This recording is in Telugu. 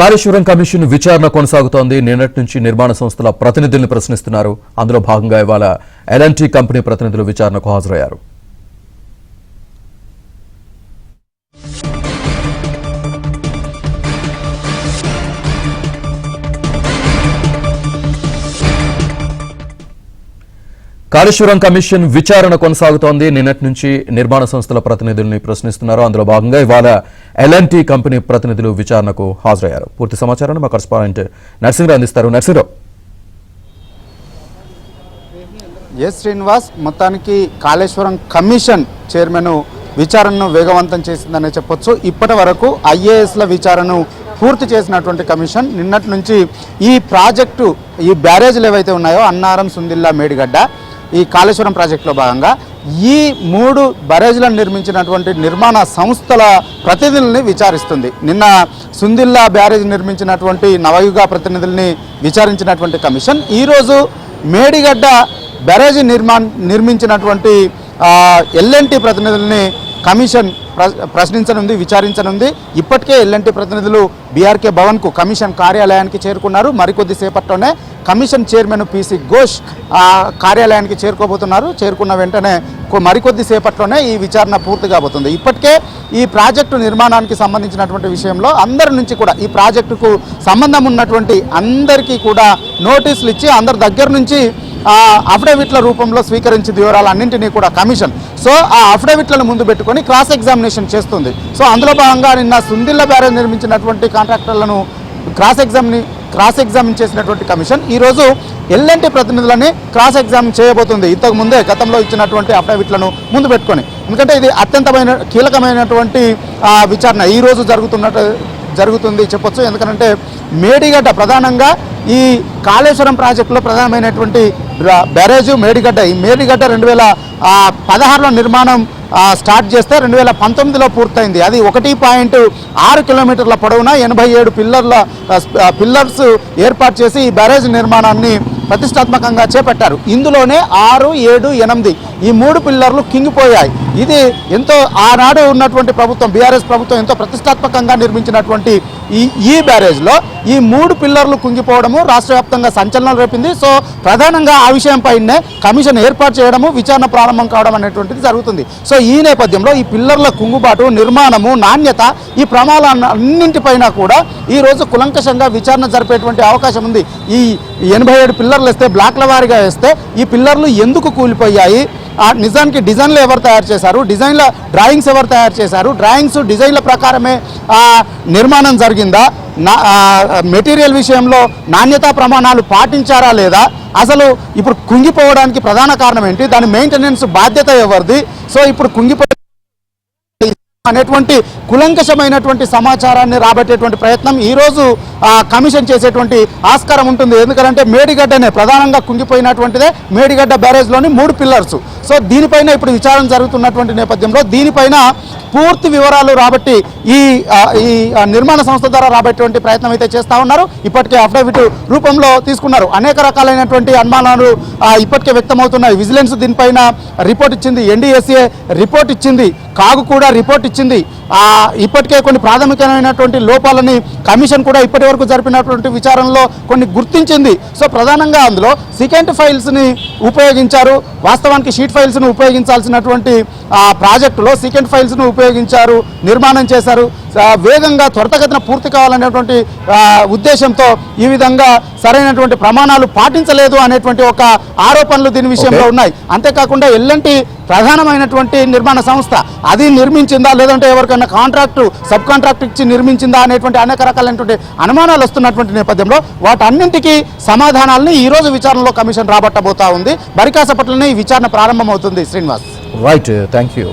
కాళేశ్వరం కమిషన్ విచారణ కొనసాగుతోంది. నిన్నటి నుంచి నిర్మాణ సంస్థల ప్రతినిధులను ప్రశ్నిస్తున్నారు. అందులో భాగంగా ఇవాళ ఎల్ఎన్టీ కంపెనీ ప్రతినిధులు విచారణకు హాజరయ్యారు. కాళేశ్వరం కమిషన్ విచారణ కొనసాగుతోంది. నిన్నటి నుంచి నిర్మాణ సంస్థల ప్రతినిధుల్ని ప్రశ్నిస్తున్నారు. అందులో భాగంగా ఇవాళ ఎల్ఎన్టీ కంపెనీ ప్రతినిధులు విచారణకు హాజరయ్యారు. పూర్తి సమాచారాన్ని మా కరెస్పాండెంట్ నరసింహరావు అందిస్తారు. నరసింహరావు. ఎస్ శ్రీనివాస్, మొత్తానికి కాళేశ్వరం కమిషన్ చైర్మన్ విచారణను వేగవంతం చేసిందనే చెప్పొచ్చు. ఇప్పటి వరకు ఐఏఎస్ల విచారణను పూర్తి చేసినటువంటి కమిషన్ నిన్నటి నుంచి ఈ ప్రాజెక్టు, ఈ బ్యారేజ్లు ఏవైతే ఉన్నాయో అన్నారం, సుందిల్లా, మేడిగడ్డ, ఈ కాళేశ్వరం ప్రాజెక్టులో భాగంగా ఈ 3 బ్యారేజ్లను నిర్మించినటువంటి నిర్మాణ సంస్థల ప్రతినిధుల్ని విచారిస్తుంది. నిన్న సుందిల్లా బ్యారేజ్ నిర్మించినటువంటి నవయుగ ప్రతినిధుల్ని విచారించినటువంటి కమిషన్ ఈరోజు మేడిగడ్డ బ్యారేజ్ నిర్మించినటువంటి ఎల్ఎన్టీ ప్రతినిధుల్ని కమిషన్ ప్రశ్నించనుంది, విచారించనుంది. ఇప్పటికే ఎల్ఎన్టీ ప్రతినిధులు బీఆర్కే భవన్కు, కమిషన్ కార్యాలయానికి చేరుకున్నారు. మరికొద్ది సేపట్లోనే కమిషన్ చైర్మన్ పిసి ఘోష్ కార్యాలయానికి చేరుకోబోతున్నారు. చేరుకున్న వెంటనే మరికొద్ది సేపట్లోనే ఈ విచారణ పూర్తి కాబోతుంది. ఇప్పటికే ఈ ప్రాజెక్టు నిర్మాణానికి సంబంధించినటువంటి విషయంలో అందరి నుంచి కూడా, ఈ ప్రాజెక్టుకు సంబంధం ఉన్నటువంటి అందరికీ కూడా నోటీసులు ఇచ్చి అందరి దగ్గర నుంచి అఫిడవిట్ల రూపంలో స్వీకరించిన వివరాలన్నింటినీ కూడా కమిషన్ ఆ అఫిడవిట్లను ముందు పెట్టుకొని క్రాస్ ఎగ్జామినేషన్ చేస్తుంది. అందులో భాగంగా నిన్న సుందిల్లా బ్యారేజ్ నిర్మించినటువంటి కాంట్రాక్టర్లను క్రాస్ ఎగ్జామిన్ చేసినటువంటి కమిషన్ ఈరోజు ఎల్ఎన్టీ ప్రతినిధులని క్రాస్ ఎగ్జామిన్ చేయబోతుంది. ఇంతకు ముందే గతంలో ఇచ్చినటువంటి అఫిడవిట్లను ముందు పెట్టుకొని, ఎందుకంటే ఇది అత్యంతమైన కీలకమైనటువంటి విచారణ ఈరోజు జరుగుతుంది చెప్పొచ్చు. ఎందుకంటే మేడిగడ్డ ప్రధానంగా ఈ కాళేశ్వరం ప్రాజెక్టులో ప్రధానమైనటువంటి బ్యారేజు మేడిగడ్డ. ఈ మేడిగడ్డ 2016లో నిర్మాణం స్టార్ట్ చేస్తే 2019లో పూర్తయింది. అది 1.6 కిలోమీటర్ల పొడవున 87 పిల్లర్స్ ఏర్పాటు చేసి ఈ బ్యారేజ్ నిర్మాణాన్ని ప్రతిష్టాత్మకంగా చేపట్టారు. ఇందులోనే 6, 7, 8 ఈ 3 పిల్లర్లు కింగిపోయాయి. ఇది ఎంతో ఆనాడు ఉన్నటువంటి ప్రభుత్వం, బీఆర్ఎస్ ప్రభుత్వం ఎంతో ప్రతిష్టాత్మకంగా నిర్మించినటువంటి ఈ బ్యారేజ్లో ఈ 3 పిల్లర్లు కుంగిపోవడము రాష్ట్ర వ్యాప్తంగా సంచలనం రేపింది. ప్రధానంగా ఆ విషయంపైనే కమిషన్ ఏర్పాటు చేయడము, విచారణ ప్రారంభం కావడం అనేటువంటిది జరుగుతుంది. ఈ నేపథ్యంలో ఈ పిల్లర్ల కుంగుబాటు, నిర్మాణము, నాణ్యత, ఈ ప్రమాణాలన్నింటిపైన కూడా ఈరోజు కులంకషంగా విచారణ జరిపేటువంటి అవకాశం ఉంది. ఈ 87 పిల్లర్లు వేస్తే, బ్లాక్ల వారీగా వేస్తే ఈ పిల్లర్లు ఎందుకు కూలిపోయాయి, నిజానికి డిజైన్లు ఎవరు తయారు చేశారు, డిజైన్ల డ్రాయింగ్స్ ఎవరు తయారు చేశారు, డ్రాయింగ్స్ డిజైన్ల ప్రకారమే నిర్మాణం జరిగిందా, మెటీరియల్ విషయంలో నాణ్యతా ప్రమాణాలు పాటించారా లేదా, అసలు ఇప్పుడు కుంగిపోవడానికి ప్రధాన కారణం ఏంటి, దాని మెయింటెనెన్స్ బాధ్యత ఎవరిది, ఇప్పుడు అనేటువంటి కులంకషమైనటువంటి సమాచారాన్ని రాబట్టేటువంటి ప్రయత్నం ఈరోజు కమిషన్ చేసేటువంటి ఆస్కారం ఉంటుంది. ఎందుకంటే మేడిగడ్డనే ప్రధానంగా కుంగిపోయినటువంటిదే మేడిగడ్డ బ్యారేజ్లోని 3 పిల్లర్స్. దీనిపైన ఇప్పుడు విచారణ జరుగుతున్నటువంటి నేపథ్యంలో దీనిపైన పూర్తి వివరాలు రాబట్టి ఈ నిర్మాణ సంస్థ ద్వారా రాబట్టేటువంటి ప్రయత్నం అయితే చేస్తూ ఉన్నారు. ఇప్పటికే అఫిడవిట్ రూపంలో తీసుకున్నారు. అనేక రకాలైనటువంటి అనుమానాలు ఇప్పటికే వ్యక్తమవుతున్నాయి. విజిలెన్స్ దీనిపైన రిపోర్ట్ ఇచ్చింది, ఎన్డీఎస్ఏ రిపోర్ట్ ఇచ్చింది, కాగు కూడా రిపోర్ట్ ఇచ్చింది. ఇప్పటికే కొన్ని ప్రాథమికమైనటువంటి లోపాలని కమిషన్ కూడా ఇప్పటి వరకు జరిపినటువంటి విచారణలో కొన్ని గుర్తించింది. ప్రధానంగా అందులో సెకండ్ ఫైల్స్ని ఉపయోగించారు. వాస్తవానికి షీట్ ఫైల్స్ను ఉపయోగించాల్సినటువంటి ప్రాజెక్టులో సెకండ్ ఫైల్స్ను ఉపయోగించారు, నిర్మాణం చేశారు. వేగంగా త్వరితగతిన పూర్తి కావాలనేటువంటి ఉద్దేశంతో ఈ విధంగా సరైనటువంటి ప్రమాణాలు పాటించలేదు అనేటువంటి ఒక ఆరోపణలు దీని విషయంలో ఉన్నాయి. అంతేకాకుండా ఎల్ఎన్టీ ప్రధానమైనటువంటి నిర్మాణ సంస్థ అది నిర్మించిందా, లేదంటే ఎవరికైనా సబ్ కాంట్రాక్ట్ ఇచ్చి నిర్మించిందా అనేటువంటి అనేక రకాలైనటువంటి అనుమానాలు వస్తున్నటువంటి నేపథ్యంలో వాటన్నింటికీ సమాధానాలని ఈరోజు విచారణలో కమిషన్ రాబట్టబోతా ఉంది. బరికాసపట్లనే ఈ విచారణ ప్రారంభమవుతుంది. శ్రీనివాస్. Right, thank you.